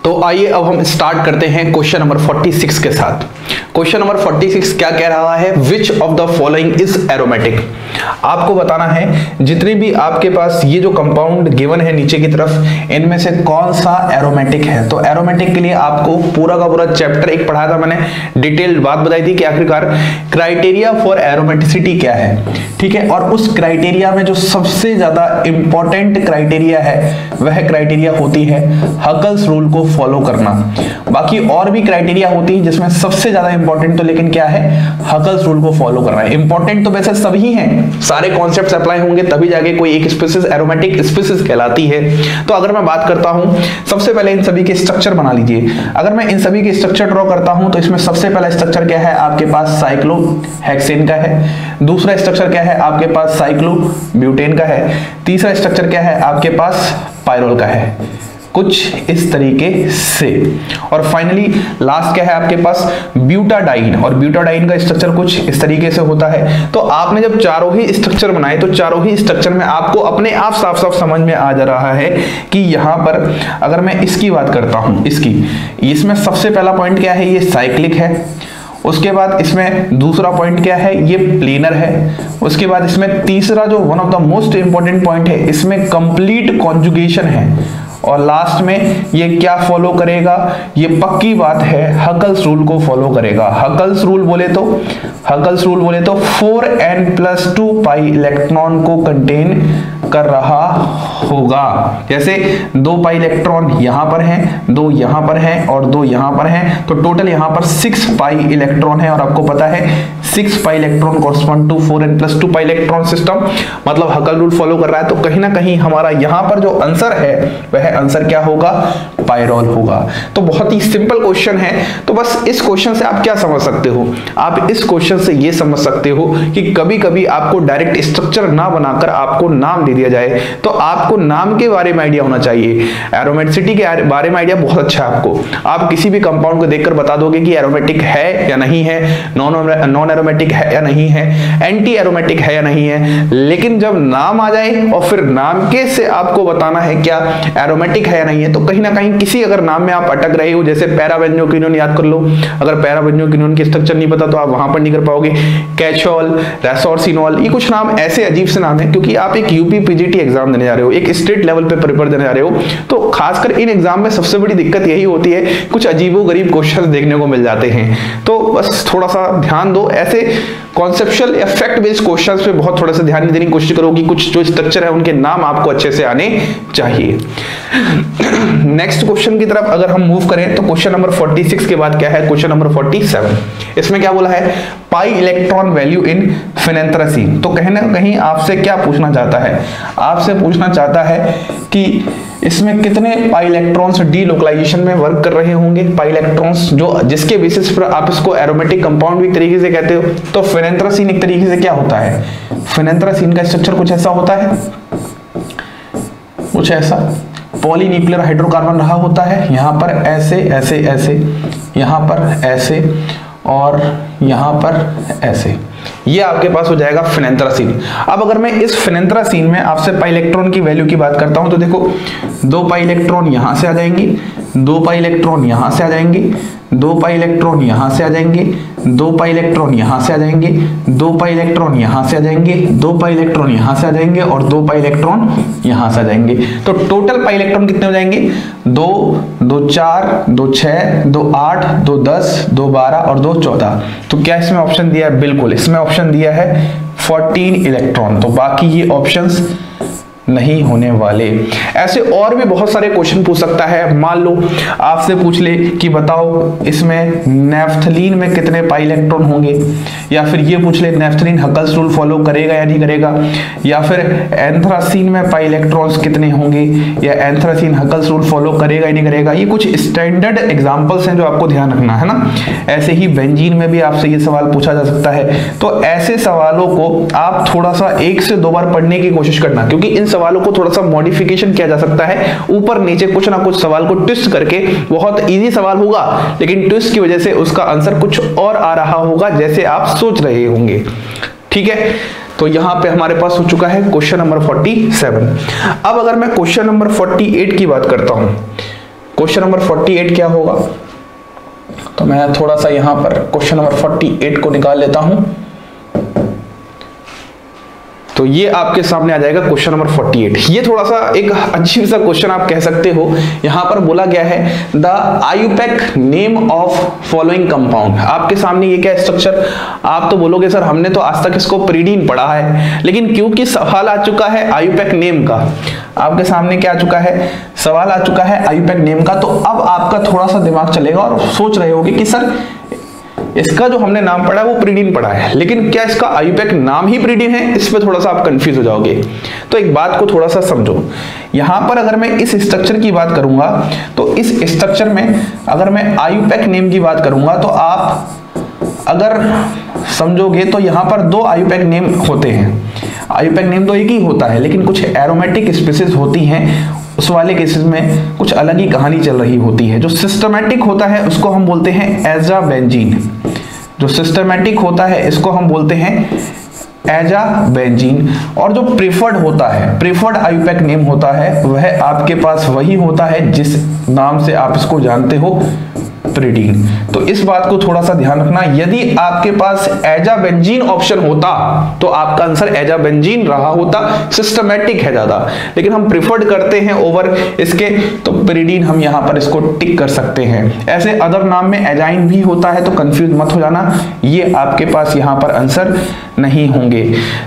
तो आइए अब हम स्टार्ट करते हैं क्वेश्चन नंबर 46 के साथ। क्वेश्चन नंबर 46 क्या कह रहा है, which of the following is aromatic. आपको बताना है जितने भी आपके पास ये जो कंपाउंड गिवन है नीचे की तरफ, इनमें से कौन सा एरोमेटिक है। तो एरोमेटिक के लिए आपको पूरा का पूरा चैप्टर एक पढ़ाया था मैंने, डिटेल्ड बात बताई थी कि आखिरकार क्राइटेरिया फॉर एरोमेटिसिटी क्या है, ठीक है। और उस क्राइटेरिया में जो सबसे ज्यादा इंपॉर्टेंट क्राइटेरिया है वह क्राइटेरिया होती है हकल्स रूल को फॉलो करना। बाकी और भी क्राइटेरिया होती है जिसमें सबसे ज्यादा इंपॉर्टेंट तो लेकिन क्या है, हकल्स रूल को फॉलो करना है। इंपॉर्टेंट तो वैसे सभी हैं, सारे कॉन्सेप्ट्स अप्लाई होंगे तभी जाके कोई एक स्पीशीज एरोमेटिक स्पीशीज कहलाती है। तो अगर मैं बात करता हूं, सबसे पहले इन सभी के स्ट्रक्चर बना लीजिए। अगर मैं इन सभी के स्ट्रक्चर ड्रॉ करता हूं तो इसमें सबसे पहला स्ट्रक्चर क्या है आपके पास, साइक्लोहेक्सेन का है। दूसरा स्ट्रक्चर क्या है आपके पास, साइक्लोब्यूटेन का है। तीसरा स्ट्रक्चर क्या है आपके पास, पायरोल का है, कुछ इस तरीके से। और फाइनली लास्ट क्या है आपके पास, ब्यूटाडाइन। और ब्यूटाडाइन का स्ट्रक्चर कुछ इस तरीके से होता है। तो आपने जब चारों ही स्ट्रक्चर बनाए तो चारों ही स्ट्रक्चर में आपको अपने आप साफ साफ समझ में आ जा रहा है कि यहां पर अगर मैं इसकी बात करता हूं, इसमें सबसे पहला पॉइंट क्या है, ये साइक्लिक है। उसके बाद इसमें दूसरा पॉइंट क्या है, ये प्लेनर है। उसके बाद इसमें तीसरा जो one of the most important point है, इसमें कंप्लीट कॉन्जुगेशन है। और लास्ट में ये क्या फॉलो करेगा, ये पक्की बात है, हकल्स रूल को फॉलो करेगा। हकल्स रूल बोले तो 4n+2 पाई इलेक्ट्रॉन को कंटेन कर रहा होगा। जैसे 2 पाई इलेक्ट्रॉन यहां पर हैं, 2 यहां पर हैं और 2 यहां पर हैं, तो टोटल यहां पर 6 पाई इलेक्ट्रॉन है। और आपको पता है 6 pi electron correspond to 4n+2 pi electron system, मतलब हकल रूल फॉलो कर रहा है। तो कहीं ना कहीं हमारा यहां पर जो आंसर है वह आंसर क्या होगा, पायरोल होगा। तो बहुत ही सिंपल क्वेश्चन है। तो बस इस क्वेश्चन से आप क्या समझ सकते हो, आप इस क्वेश्चन से ये समझ सकते हो कि कभी कभी आपको डायरेक्ट स्ट्रक्चर ना बनाकर आपको नाम दे दिया जाए तो आपको नाम के बारे में आइडिया होना चाहिए। एरोमेटिसिटी के बारे में आइडिया बहुत अच्छा है आपको। आप किसी भी कंपाउंड को देखकर बता दोगे कि एरोमेटिक है या नहीं है, नॉन एरोमेटिक है या नहीं है, एंटी एरोमेटिक है या नहीं है। लेकिन जब नाम आ जाए और फिर नाम के से आपको बताना है क्या एरोमेटिक है या नहीं है, तो कहीं ना कहीं किसी अगर नाम में आप अटक रहे हो, जैसे पैराबेंजोक्विनोन याद कर लो। अगर पैराबेंजोक्विनोन की स्ट्रक्चर नहीं पता तो आप वहां पर नहीं कर पाओगे। कैचोल, रेसोर्सिनोल, ये कुछ नाम ऐसे अजीब से नाम है क्योंकि आप एक यूपी पीजीटी एग्जाम देने जा रहे हो, एक स्टेट लेवल पे पेपर देने जा रहे हो। तो खासकर इन एग्जाम में सबसे बड़ी दिक्कत यही होती है, कुछ अजीबोगरीब क्वेश्चंस देखने को मिल जाते हैं। तो बस थोड़ा सा ध्यान दो, ऐसे कॉन्सेप्चुअल या फैक्ट बेस्ड क्वेश्चंस पे बहुत थोड़ा सा ध्यान देने की कोशिश करो कि कुछ जो स्ट्रक्चर है उनके नाम आपको अच्छे से आने चाहिए। नेक्स्ट क्वेश्चन की तरफ अगर हम मूव करें तो क्वेश्चन नंबर 46 के बाद क्या है, क्वेश्चन नंबर 47। इसमें क्या बोला है, पाई इलेक्ट्रॉन वैल्यू इन फेनेंथ्रेसीन। तो कहीं ना कहीं आपसे क्या पूछना चाहता है, आपसे पूछना चाहता है कि इसमें कितने पाई इलेक्ट्रॉन्स डीलोकलाइजेशन में वर्क कर रहे होंगे। पाई इलेक्ट्रॉन्स जो जिसके बेसिस पर आप इसको एरोमेटिक कंपाउंड भी एक तरीके से कहते हो। तो फेनेंथ्रेसीन एक तरीके से क्या होता है, फेनेंथ्रेसीन का स्ट्रक्चर कुछ ऐसा होता है, कुछ ऐसा पॉलीन्यूक्लियर हाइड्रोकार्बन रहा होता है। यहां पर ऐसे ऐसे ऐसे, यहां पर ऐसे और यहां पर ऐसे, ये आपके पास हो जाएगा फेनेंथ्रेसीन। अब अगर मैं इस फेनेंथ्रेसीन में आपसे पाई इलेक्ट्रॉन की वैल्यू की बात करता हूं तो देखो 2 पाई इलेक्ट्रॉन यहां से आ जाएंगे, 2 पाई इलेक्ट्रॉन यहां से आ जाएंगे, 2 पाई इलेक्ट्रॉन यहां से आ जाएंगे, 2 पाई इलेक्ट्रॉन यहां से आ जाएंगे, 2 पाई इलेक्ट्रॉन यहां से आ जाएंगे, 2 पाई इलेक्ट्रॉन यहां से आ जाएंगे और 2 पाई इलेक्ट्रॉन यहां से आ जाएंगे। तो टोटल पाई इलेक्ट्रॉन कितने हो जाएंगे, 2, 2 4, 2 6, 2 8, 2 10, 2 12 और 2 14। तो क्या इसमें ऑप्शन दिया है, बिल्कुल इसमें ऑप्शन दिया है 14 इलेक्ट्रॉन। तो बाकी ये ऑप्शंस नहीं होने वाले। ऐसे और भी बहुत सारे क्वेश्चन पूछ सकता है। मान लो आपसे पूछ ले कि बताओ इसमें नेफ्थलीन में कितने पाई इलेक्ट्रॉन होंगे, या फिर ये पूछ ले नेफ्थलीन हकल्स रूल फॉलो करेगा या नहीं करेगा, या फिर एंथ्रासीन में पाई इलेक्ट्रॉन्स कितने होंगे, या एंथ्रासीन हकल्स रूल फॉलो करेगा या नहीं करेगा। ये कुछ स्टैंडर्ड एग्जांपल्स हैं जो आपको ध्यान रखना है ना। ऐसे ही बेंजीन में भी आपसे ये सवाल पूछा जा सकता है। तो ऐसे सवालों को आप थोड़ा सा 1 से 2 बार पढ़ने की कोशिश करना, क्योंकि इन सवालों को थोड़ा सा मॉडिफिकेशन किया जा सकता है, ऊपर नीचे कुछ ना कुछ सवाल को ट्विस्ट करके। बहुत इजी सवाल होगा लेकिन ट्विस्ट की वजह से उसका आंसर कुछ और आ रहा होगा जैसे आप सोच रहे होंगे, ठीक है। तो यहां पे हमारे पास हो चुका है क्वेश्चन नंबर 47। अब अगर मैं क्वेश्चन नंबर 48 की बात करता हूं क्वेश्चन नंबर 48 क्या होगा? तो मैं थोड़ा सा यहां पर क्वेश्चन नंबर 48 को निकाल लेता हूं। तो ये आपके सामने आ जाएगा क्वेश्चन नंबर 48। ये थोड़ा सा एक अच्छी सा क्वेश्चन आप कह सकते हो। यहां पर बोला गया है the IUPAC name of following compound. आपके सामने ये क्या स्ट्रक्चर, आप तो बोलोगे सर हमने तो आज तक इसको प्रीडीन पढ़ा है, लेकिन क्योंकि सवाल आ चुका है आयुपैक नेम का, आपके सामने क्या आ चुका है, सवाल आ चुका है आयुपैक नेम का, तो अब आपका थोड़ा सा दिमाग चलेगा और सोच रहे होगे कि सर इसका जो हमने नाम पढ़ा है वो प्रीडीन पढ़ा है, लेकिन क्या इसका आयुपैक नाम ही प्रीडीन है? इस पे थोड़ा सा आप कंफ्यूज हो जाओगे। तो एक बात को थोड़ा सा समझो, यहां पर अगर मैं इस स्ट्रक्चर की बात करूंगा तो इस स्ट्रक्चर में अगर मैं आयुपैक नेम की बात करूंगा तो आप अगर समझोगे तो यहां पर दो आयुपैक नेम होते हैं। आयुपैक नेम तो एक ही होता है, लेकिन कुछ एरोमेटिक स्पीसीज होती हैं, उस वाले केसेस में कुछ अलग ही कहानी चल रही होती है। जो सिस्टमैटिक होता है उसको हम बोलते हैं एजाबेंजीन, जो सिस्टमैटिक होता है इसको हम बोलते हैं एजाबेंजीन, और जो प्रेफर्ड होता है, प्रेफर्ड आयुपैक नेम होता है, वह आपके पास वही होता है जिस नाम से आप इसको जानते हो, प्रीडीन। तो इस बात को थोड़ा सा ध्यान रखना, यदि आपके पास एजाबेंजीन ऑप्शन होता तो आपका आंसर एजाबेंजीन रहा होता, सिस्टमैटिक है ज्यादा, लेकिन हम प्रिफर्ड करते हैं ओवर इसके, तो प्रीडीन हम यहां पर इसको टिक कर सकते हैं। ऐसे अदर नाम में एजाइन भी होता है, तो कंफ्यूज मत हो जाना, ये आपके पास यहां पर आंसर नहीं होंगे।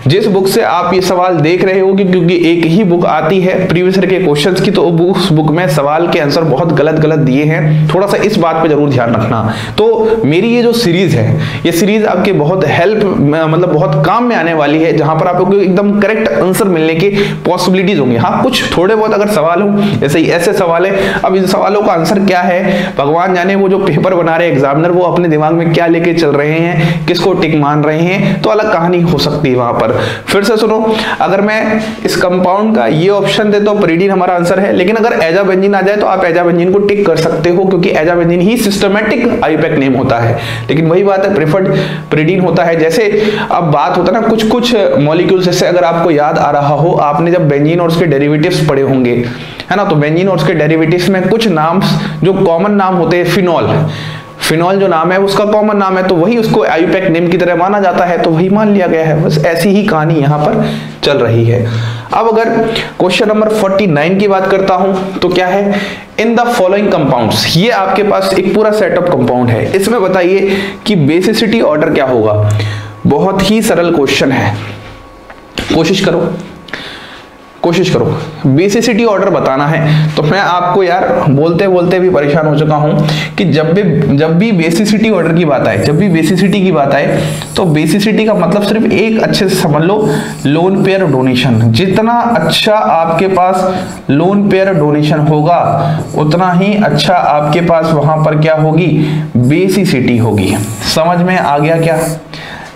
जिस बुक से आप ये सवाल देख रहे होगे, क्योंकि एक ही बुक आती है प्रीवियस ईयर के क्वेश्चंस की, तो उस बुक में सवाल के आंसर बहुत गलत गलत दिए हैं, थोड़ा सा इस बात पे जरूर ध्यान रखना। तो मेरी ये जो सीरीज है, ये सीरीज आपके बहुत हेल्प मतलब बहुत काम में आने वाली है, जहां पर आपको एकदम करेक्ट आंसर मिलने की पॉसिबिलिटीज होंगी। हाँ, कुछ थोड़े बहुत अगर सवाल हो, जैसे ऐसे सवाल है, अब इन सवालों का आंसर क्या है भगवान जाने, वो जो पेपर बना रहे एग्जामिनर वो अपने दिमाग में क्या लेके चल रहे हैं, किसको टिक मान रहे हैं, तो अलग कहानी हो सकती है वहां पर। फिर से सुनो, अगर मैं इस कंपाउंड का ये ऑप्शन दे तो प्रीडीन हमारा आंसर है, लेकिन अगर एजाबेंजीन आ जाए तो आप एजाबेंजीन को टिक कर सकते हो, क्योंकि एजाबेंजीन ही सिस्टमैटिक आयुपैक नेम होता है। लेकिन वही बात है, प्रेफर्ड प्रीडीन होता है। जैसे अब बात होता है ना, कुछ कुछ मॉलिक्यूल्स, जैसे अगर आपको याद आ रहा हो, आपने जब बेंजीन और उसके डेरिवेटिव्स पढ़े होंगे, है ना, तो बेंजीन और उसके डेरिवेटिव्स में कुछ नाम जो कॉमन नाम होते हैं, फिनॉल, फिनॉल जो नाम है उसका कॉमन नाम है, तो वही उसको आयुपैक नेम की तरह माना जाता है, तो वही मान लिया गया है। बस ऐसी ही कहानी यहां पर चल रही है। अब अगर क्वेश्चन नंबर 49 की बात करता हूं तो क्या है, इन द फॉलोइंग कंपाउंड्स, ये आपके पास एक पूरा सेट ऑफ कंपाउंड है, इसमें बताइए कि बेसिसिटी ऑर्डर क्या होगा। बहुत ही सरल क्वेश्चन है, कोशिश करो बेसिसिटी ऑर्डर बताना है। तो मैं आपको यार बोलते बोलते भी परेशान हो चुका हूं कि जब भी बेसिसिटी ऑर्डर की बात आए, जब भी बेसिसिटी की बात आए, तो बेसिसिटी का मतलब सिर्फ एक अच्छे से समझ लो, लोन पेयर डोनेशन। जितना अच्छा आपके पास लोन पेयर डोनेशन होगा, उतना ही अच्छा आपके पास वहां पर क्या होगी, बेसिसिटी होगी। समझ में आ गया क्या?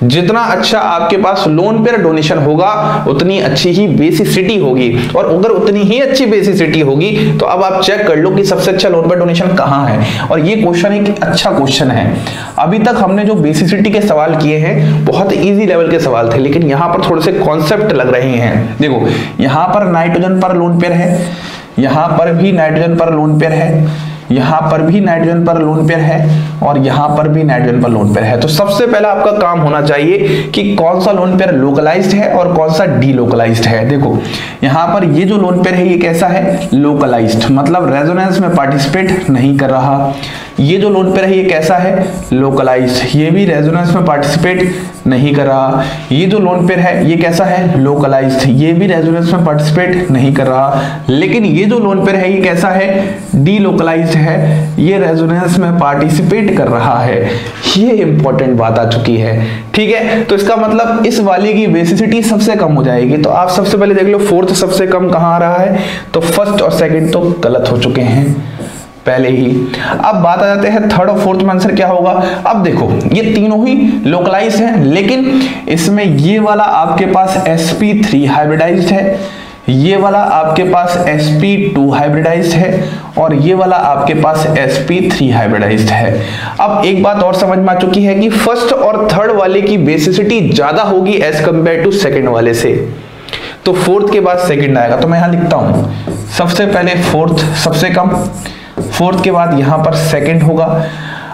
जितना अच्छा आपके पास लोन पेयर डोनेशन होगा, उतनी अच्छी ही बेसिसिटी होगी, और अगर उतनी ही अच्छी बेसिसिटी होगी तो अब आप चेक कर लो कि सबसे अच्छा लोन पेयर डोनेशन कहां है। और ये क्वेश्चन एक अच्छा क्वेश्चन है। अभी तक हमने जो बेसिसिटी के सवाल किए हैं बहुत इजी लेवल के सवाल थे, लेकिन यहां पर थोड़े से कॉन्सेप्ट लग रहे हैं। देखो, यहां पर नाइट्रोजन पर लोन पेयर है, यहां पर भी नाइट्रोजन पर लोन पेयर है, यहां पर भी नाइट्रोजन पर लोन पेयर है, और यहां पर भी नाइट्रोजन पर लोन पेयर है। तो सबसे पहला आपका काम होना चाहिए कि कौन सा लोन पेयर लोकलाइज्ड है और कौन सा डीलोकलाइज्ड है। देखो, यहां पर ये जो लोन पेयर है ये कैसा है, लोकलाइज्ड, मतलब रेजोनेंस में पार्टिसिपेट नहीं कर रहा। ये जो लोन पेयर है ये कैसा है, लोकलाइज्ड, ये भी रेजोनेंस में पार्टिसिपेट नहीं कर रहा। ये जो लोन पेयर है ये कैसा है, लोकलाइज्ड, ये भी रेजोनेंस में पार्टिसिपेट नहीं कर रहा। लेकिन ये जो लोन पेयर है ये कैसा है, डीलोकलाइज्ड है, ये रेजोनेंस में पार्टिसिपेट कर रहा है। ये इंपॉर्टेंट बात आ चुकी है, ठीक है। तो इसका मतलब इस वाले की बेसिसिटी सबसे कम हो जाएगी। तो आप सबसे पहले देख लो फोर्थ सबसे कम कहां आ रहा है, तो फर्स्ट और सेकंड तो गलत हो चुके हैं पहले ही। अब बात आ जाते हैं थर्ड और फोर्थ में आंसर क्या होगा। अब देखो, ये तीनों ही लोकलाइज्ड हैं, लेकिन इसमें ये वाला आपके पास sp3 हाइब्रिडाइज्ड है, ये वाला आपके पास sp2 हाइब्रिडाइज्ड है, और ये वाला आपके पास sp3 हाइब्रिडाइज्ड है। अब एक बात और समझ में आ चुकी है कि फर्स्ट और थर्ड वाले की बेसिसिटी ज्यादा होगी एज कंपेयर टू सेकंड वाले से, तो फोर्थ के बाद सेकंड आएगा। तो मैं यहां लिखता हूं, सबसे पहले फोर्थ सबसे कम, फोर्थ के बाद यहां पर सेकंड होगा।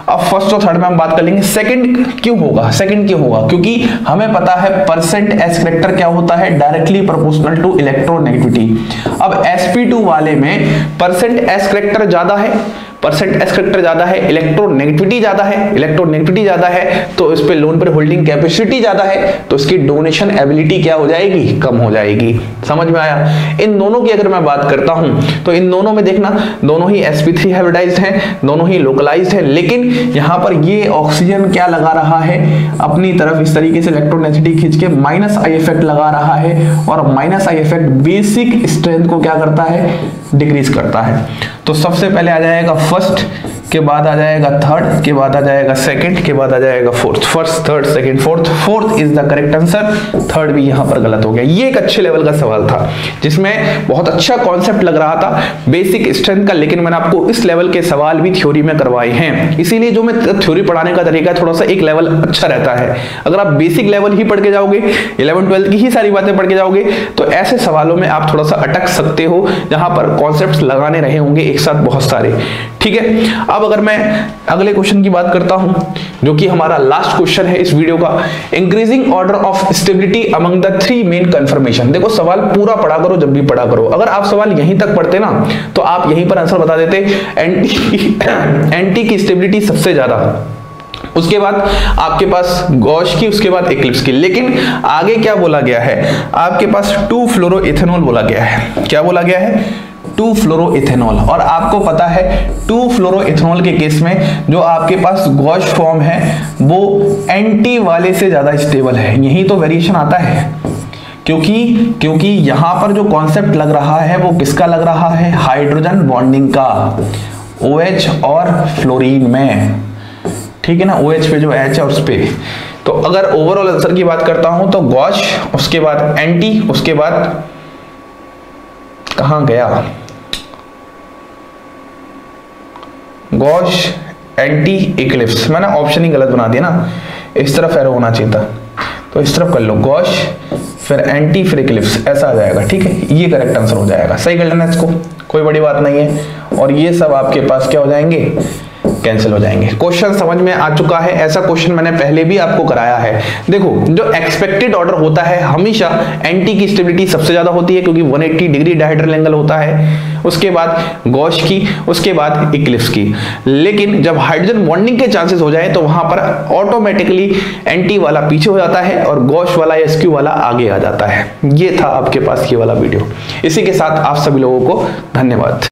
अब फर्स्ट और थर्ड में हम बात कर लेंगे। सेकंड क्यों होगा? सेकंड क्यों होगा? क्योंकि हमें पता है परसेंट एस करेक्टर क्या होता है, डायरेक्टली प्रोपोर्शनल टू इलेक्ट्रोनेगेटिविटी। अब sp2 वाले में परसेंट एस करेक्टर ज्यादा है, परसेंट एस करेक्टर ज्यादा है, इलेक्ट्रोनेगेटिविटी ज्यादा है, इलेक्ट्रोनेगेटिविटी ज्यादा है तो इस पे लोन पर होल्डिंग कैपेसिटी ज्यादा है, तो इसकी डोनेशन एबिलिटी क्या हो जाएगी, कम हो जाएगी। समझ में आया? इन दोनों की अगर मैं बात करता हूं तो इन दोनों में देखना, दोनों ही sp3 हाइब्रिडाइज्ड हैं, दोनों ही लोकलाइज्ड हैं, लेकिन यहां पर ये ऑक्सीजन क्या लगा रहा है, अपनी तरफ इस तरीके से इलेक्ट्रोनेगेटिविटी खींच के माइनस आई इफेक्ट लगा रहा है, और minus I effect basic strength को क्या करता है, डिक्रीज करता है। तो सबसे पहले आ जाएगा फर्स्ट, के बाद आ जाएगा थर्ड, के बाद आ जाएगा सेकंड, के बाद आ जाएगा fourth. First, third, second, fourth. Fourth is the correct answer, third भी यहां पर गलत हो गया। ये एक अच्छे लेवल का सवाल था जिसमें बहुत अच्छा कॉन्सेप्ट लग रहा था बेसिक स्ट्रेंथ का, लेकिन मैंने आपको इस लेवल के सवाल भी थ्योरी में करवाए हैं। इसीलिए जो मैं थ्योरी पढ़ाने का तरीका थोड़ा सा एक लेवल अच्छा रहता है। अगर आप बेसिक लेवल ही पढ़ के जाओगे, 11-12 की ही सारी बातें पढ़ के जाओगे, तो ऐसे सवालों में आप थोड़ा सा अटक सकते हो जहां पर कॉन्सेप्ट्स लगाने रहे होंगे एक साथ बहुत सारे। ठीक है, अब अगर मैं अगले क्वेश्चन की बात करता हूं जो कि हमारा लास्ट क्वेश्चन है इस वीडियो का, increasing order of stability among the three main conformation. देखो सवाल पूरा पढ़ा करो जब भी पढ़ा करो, अगर आप सवाल यहीं तक पढ़ते ना तो आप यहीं पर आंसर बता देते, एंटी की स्टेबिलिटी सबसे ज्यादा, उसके बाद आपके पास गॉश की, उसके बाद इक्लिप्स की। लेकिन आगे क्या बोला गया है, आपके पास 2-फ्लोरोइथेनॉल बोला गया है। क्या बोला गया है? 2-फ्लोरोइथेनॉल। और आपको पता है 2-फ्लोरोइथेनॉल के केस में जो आपके पास गॉश फॉर्म है वो एंटी वाले से ज्यादा स्टेबल है। यही तो वेरिएशन आता है, क्योंकि यहां पर जो कॉन्सेप्ट लग रहा है वो किसका लग रहा है, हाइड्रोजन बॉन्डिंग का, OH और फ्लोरीन में। ठीक है ना, OH पे जो H है उस पे। तो अगर ओवरऑल आंसर की बात करता हूं तो गॉश, उसके बाद एंटी, उसके बाद कहां गया, गॉश, एंटी, इक्लिप्स। मैंने ऑप्शन ही गलत बना दिया ना, इस तरफ एरो होना चाहिए था, तो इस तरफ कर लो, गॉश फिर एंटी फिर इक्लिप्स, ऐसा आ जाएगा। ठीक है, ये करेक्ट आंसर हो जाएगा। सही कर लेना इसको, कोई बड़ी बात नहीं है। और ये सब आपके पास क्या हो जाएंगे, कैंसिल हो जाएंगे। क्वेश्चन समझ में आ चुका है? ऐसा क्वेश्चन मैंने पहले भी आपको कराया है। देखो जो एक्सपेक्टेड ऑर्डर होता है हमेशा एंटी की स्टेबिलिटी सबसे ज्यादा होती है क्योंकि 180 डिग्री डायहेड्रल एंगल होता है, उसके बाद गॉश की, उसके बाद इक्लिप्स की। लेकिन जब हाइड्रोजन बॉन्डिंग के चांसेस हो जाए तो वहां पर ऑटोमेटिकली एंटी वाला पीछे हो जाता है और गॉश वाला या एसक्यू वाला आगे आ जाता है। ये था आपके पास ये वाला वीडियो। इसी के साथ आप सभी लोगों को धन्यवाद।